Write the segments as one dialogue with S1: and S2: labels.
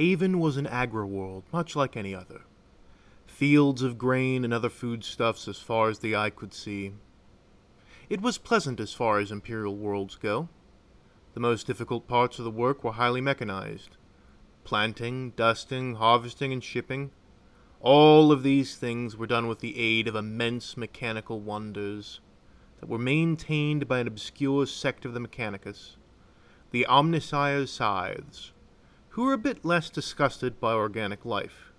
S1: Haven was an agri-world, much like any other. Fields of grain and other foodstuffs as far as the eye could see. It was pleasant as far as imperial worlds go. The most difficult parts of the work were highly mechanized. Planting, dusting, harvesting, and shipping. All of these things were done with the aid of immense mechanical wonders that were maintained by an obscure sect of the Mechanicus, the Omniscire Scythes, who were a bit less disgusted by organic life.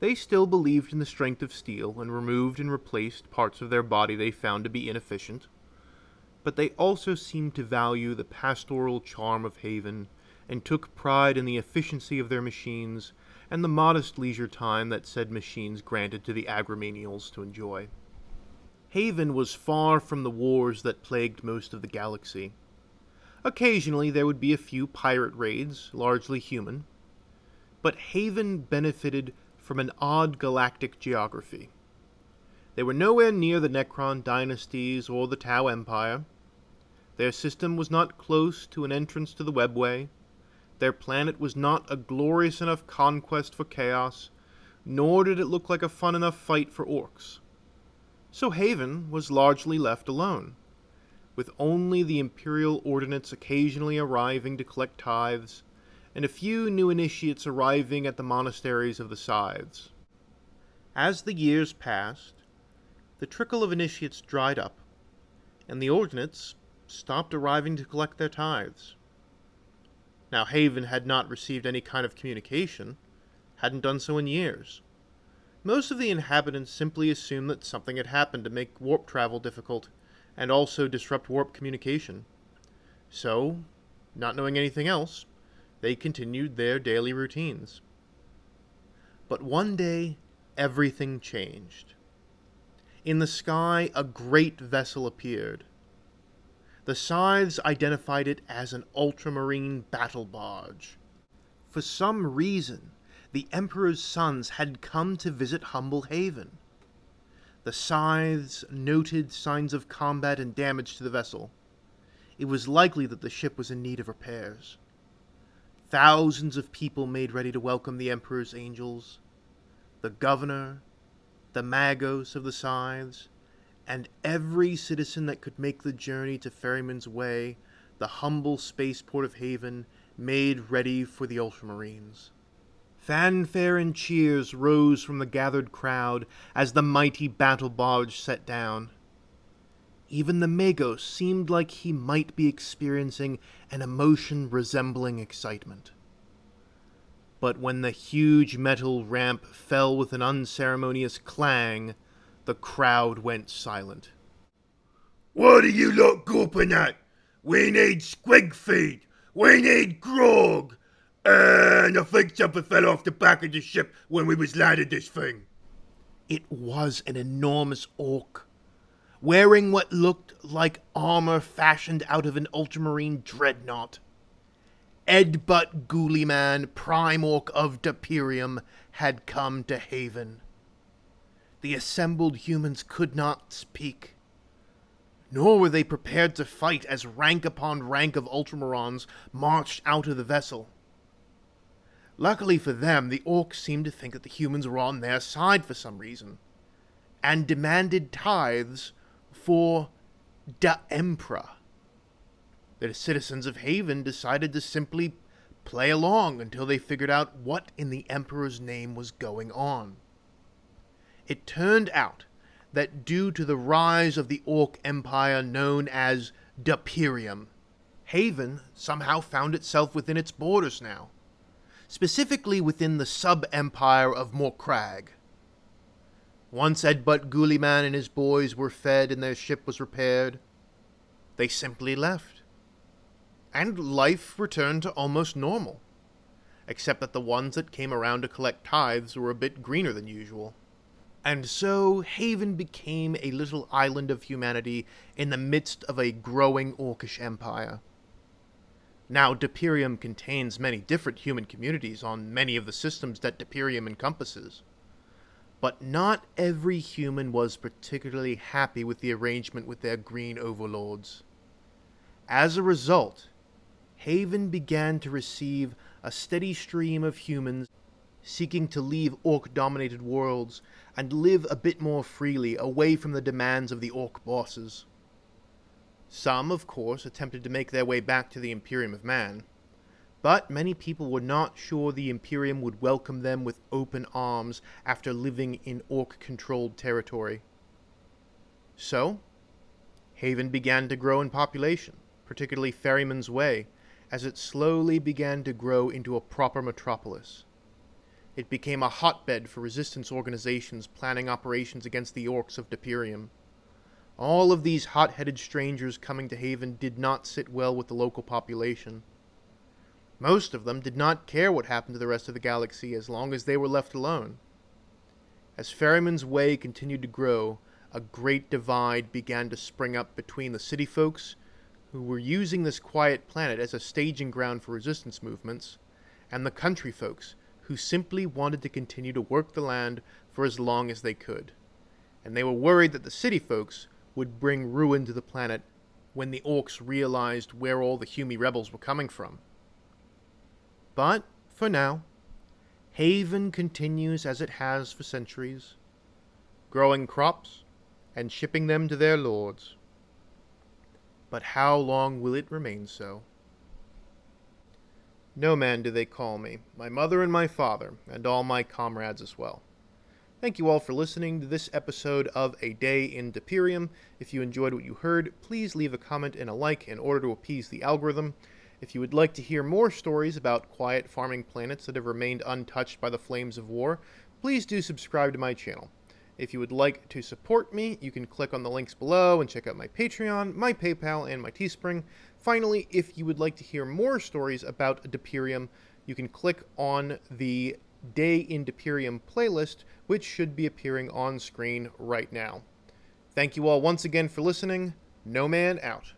S1: They still believed in the strength of steel and removed and replaced parts of their body they found to be inefficient, but they also seemed to value the pastoral charm of Haven and took pride in the efficiency of their machines and the modest leisure time that said machines granted to the agrimenials to enjoy. Haven was far from the wars that plagued most of the galaxy. Occasionally there would be a few pirate raids, largely human, but Haven benefited from an odd galactic geography. They were nowhere near the Necron dynasties or the Tau Empire. Their system was not close to an entrance to the Webway. Their planet was not a glorious enough conquest for chaos, nor did it look like a fun enough fight for orcs. So Haven was largely left alone, with only the Imperial Ordnance occasionally arriving to collect tithes, and a few new initiates arriving at the monasteries of the Scythes. As the years passed, the trickle of initiates dried up, and the Ordnance stopped arriving to collect their tithes. Now Haven had not received any kind of communication, hadn't done so in years. Most of the inhabitants simply assumed that something had happened to make warp travel difficult, and also disrupt warp communication. So, not knowing anything else, they continued their daily routines. But one day, everything changed. In the sky, a great vessel appeared. The Scythes identified it as an ultramarine battle barge. For some reason, the Emperor's sons had come to visit Humble Haven. The Scythes noted signs of combat and damage to the vessel. It was likely that the ship was in need of repairs. Thousands of people made ready to welcome the Emperor's angels. The governor, the Magos of the Scythes, and every citizen that could make the journey to Ferryman's Way, the humble spaceport of Haven, made ready for the Ultramarines. Fanfare and cheers rose from the gathered crowd as the mighty battle barge set down. Even the Magos seemed like he might be experiencing an emotion resembling excitement. But when the huge metal ramp fell with an unceremonious clang, the crowd went silent.
S2: "What are you lot gawping at? We need squig feed! We need grog! And I think something fell off the back of the ship when we was landing this thing."
S1: It was an enormous orc, wearing what looked like armor fashioned out of an ultramarine dreadnought. Edbutt Ghouliman, Prime Orc of Perium, had come to Haven. The assembled humans could not speak, nor were they prepared to fight as rank upon rank of Ultramarons marched out of the vessel. Luckily for them, the orcs seemed to think that the humans were on their side for some reason, and demanded tithes for the Emperor. The citizens of Haven decided to simply play along until they figured out what in the Emperor's name was going on. It turned out that due to the rise of the Orc Empire known as the Perium, Haven somehow found itself within its borders now, specifically within the sub-empire of Morkrag. Once Edbutt Ghouliman and his boys were fed and their ship was repaired, they simply left. And life returned to almost normal, except that the ones that came around to collect tithes were a bit greener than usual. And so Haven became a little island of humanity in the midst of a growing orcish empire. Now, Perium contains many different human communities on many of the systems that Perium encompasses, but not every human was particularly happy with the arrangement with their green overlords. As a result, Haven began to receive a steady stream of humans seeking to leave orc-dominated worlds and live a bit more freely away from the demands of the orc bosses. Some, of course, attempted to make their way back to the Imperium of Man, but many people were not sure the Imperium would welcome them with open arms after living in orc-controlled territory. So, Haven began to grow in population, particularly Ferryman's Way, as it slowly began to grow into a proper metropolis. It became a hotbed for resistance organizations planning operations against the orcs of Perium. All of these hot-headed strangers coming to Haven did not sit well with the local population. Most of them did not care what happened to the rest of the galaxy as long as they were left alone. As Ferryman's Way continued to grow, a great divide began to spring up between the city folks, who were using this quiet planet as a staging ground for resistance movements, and the country folks, who simply wanted to continue to work the land for as long as they could. And they were worried that the city folks would bring ruin to the planet when the orcs realized where all the Humi rebels were coming from. But, for now, Haven continues as it has for centuries, growing crops and shipping them to their lords. But how long will it remain so? No Man do they call me, my mother and my father, and all my comrades as well. Thank you all for listening to this episode of A Day in Perium. If you enjoyed what you heard, please leave a comment and a like in order to appease the algorithm. If you would like to hear more stories about quiet farming planets that have remained untouched by the flames of war, please do subscribe to my channel. If you would like to support me, you can click on the links below and check out my Patreon, my PayPal, and my Teespring. Finally, if you would like to hear more stories about Perium, you can click on the Day in Perium playlist, which should be appearing on screen right now. Thank you all once again for listening. No Man out.